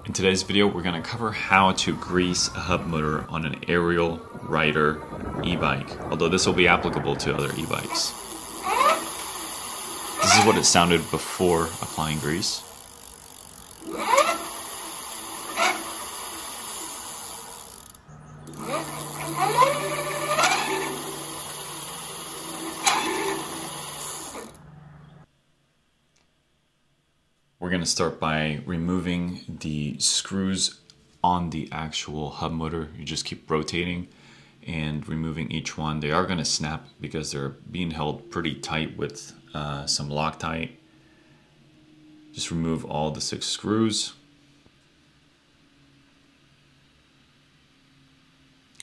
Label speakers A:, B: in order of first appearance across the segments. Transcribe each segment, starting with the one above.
A: In today's video, we're going to cover how to grease a hub motor on an Ariel Rider e-bike, although this will be applicable to other e-bikes. This is what it sounded before applying grease. We're going to start by removing the screws on the actual hub motor. You just keep rotating and removing each one. They are going to snap because they're being held pretty tight with some Loctite. Just remove all the 6 screws.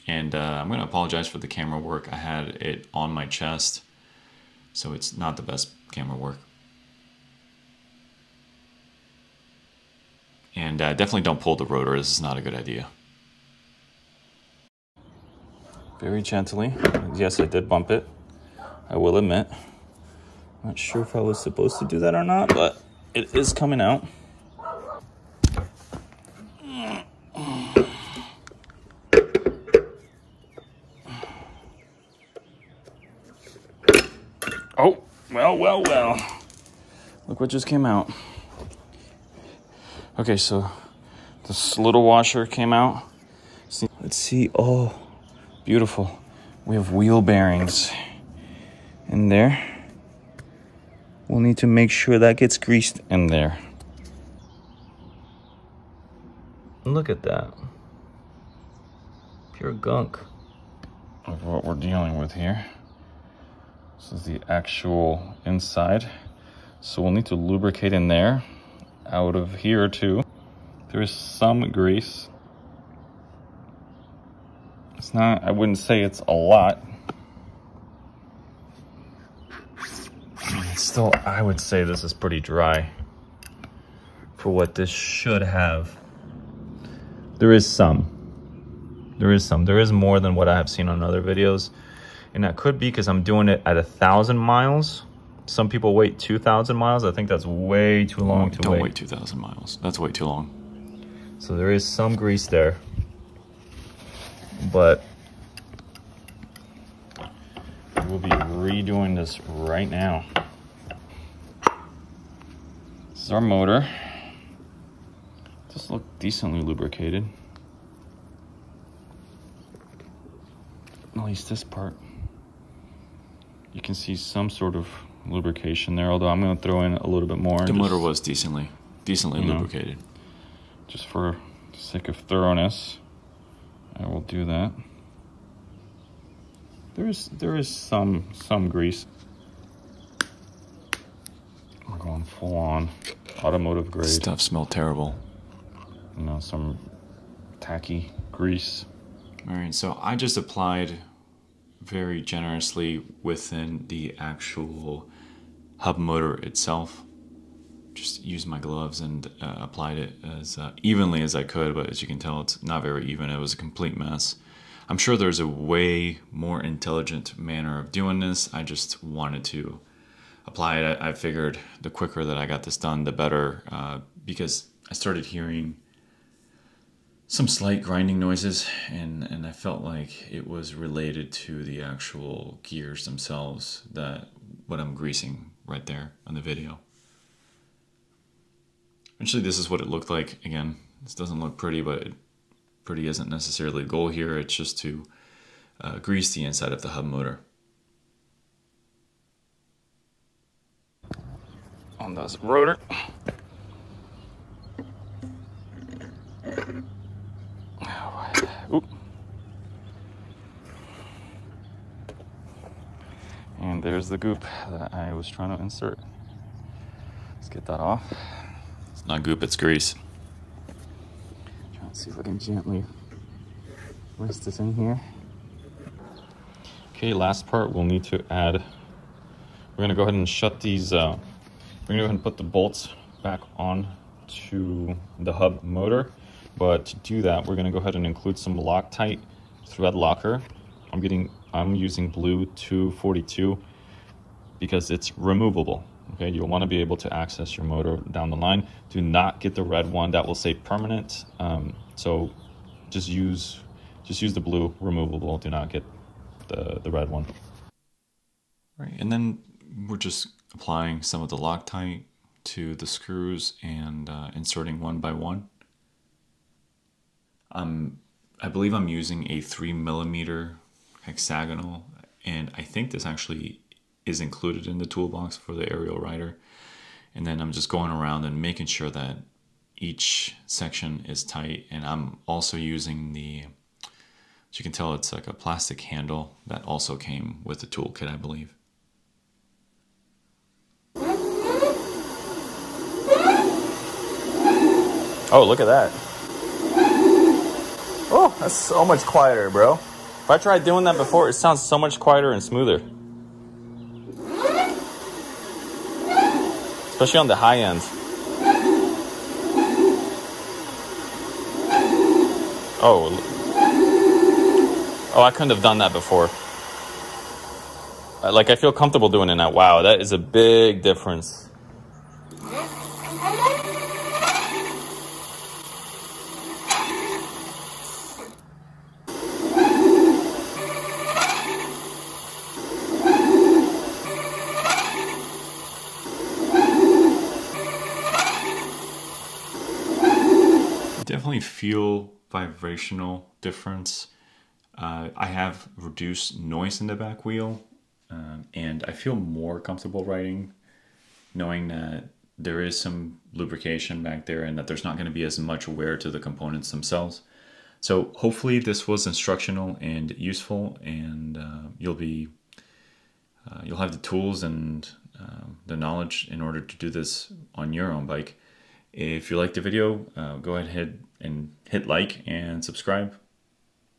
A: And I'm going to apologize for the camera work. I had it on my chest, so it's not the best camera work. And definitely don't pull the rotor. This is not a good idea. Very gently. Yes, I did bump it. I will admit. Not sure if I was supposed to do that or not, but it is coming out. Oh, well. Look what just came out. Okay, so this little washer came out. Let's see. Oh, beautiful. We have wheel bearings in there. We'll need to make sure that gets greased in there. Look at that. Pure gunk of what we're dealing with here. This is the actual inside. So we'll need to lubricate in there. Out of here too, there is some grease. It's not, I wouldn't say it's a lot. Still, I would say this is pretty dry for what this should have. There is some. There is more than what I have seen on other videos. And that could be because I'm doing it at 1,000 miles. Some people wait 2,000 miles. I think that's way too long to wait. Don't wait 2,000 miles. That's way too long. So there is some grease there. But we'll be redoing this right now. This is our motor. Just look decently lubricated. At least this part. You can see some sort of lubrication there, although I'm going to throw in a little bit more. The motor was decently lubricated. Just for the sake of thoroughness, I will do that. There is some grease. We're going full on automotive grade. Stuff smelled terrible. You know, some tacky grease. All right, so I just applied very generously within the actual hub motor itself. Just used my gloves and applied it as evenly as I could, but as you can tell, it's not very even. It was a complete mess. I'm sure there's a way more intelligent manner of doing this. I just wanted to apply it. I figured the quicker that I got this done, the better, because I started hearing some slight grinding noises, and I felt like it was related to the actual gears themselves, that what I'm greasing right there on the video. Eventually, this is what it looked like. Again, this doesn't look pretty, but pretty isn't necessarily the goal here. It's just to grease the inside of the hub motor. On the rotor. Oop. And there's the goop that I was trying to insert. Let's get that off. It's not goop, it's grease. Trying to see if I can gently twist this in here. Okay, last part we'll need to add. We're gonna go ahead and shut these. We're gonna go ahead and put the bolts back on to the hub motor. But to do that, we're going to go ahead and include some Loctite thread locker. I'm using blue 242 because it's removable. Okay, you'll want to be able to access your motor down the line. Do not get the red one, that will say permanent. So just use the blue removable. Do not get the red one. Right, and then we're just applying some of the Loctite to the screws and inserting one by one. I believe I'm using a 3mm hexagonal, and I think this actually is included in the toolbox for the Ariel rider. And then I'm just going around and making sure that each section is tight. And I'm also using the, as you can tell, it's like a plastic handle that also came with the toolkit, I believe. Oh, look at that. Oh, that's so much quieter, bro. If I tried doing that before, it sounds so much quieter and smoother. Especially on the high end. Oh, I couldn't have done that before. Like, I feel comfortable doing it now. Wow, that is a big difference. Definitely feel vibrational difference. I have reduced noise in the back wheel, and I feel more comfortable riding knowing that there is some lubrication back there and that there's not going to be as much wear to the components themselves. So hopefully this was instructional and useful, and you'll have the tools and the knowledge in order to do this on your own bike. If you liked the video, go ahead and hit like and subscribe,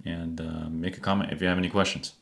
A: and make a comment if you have any questions.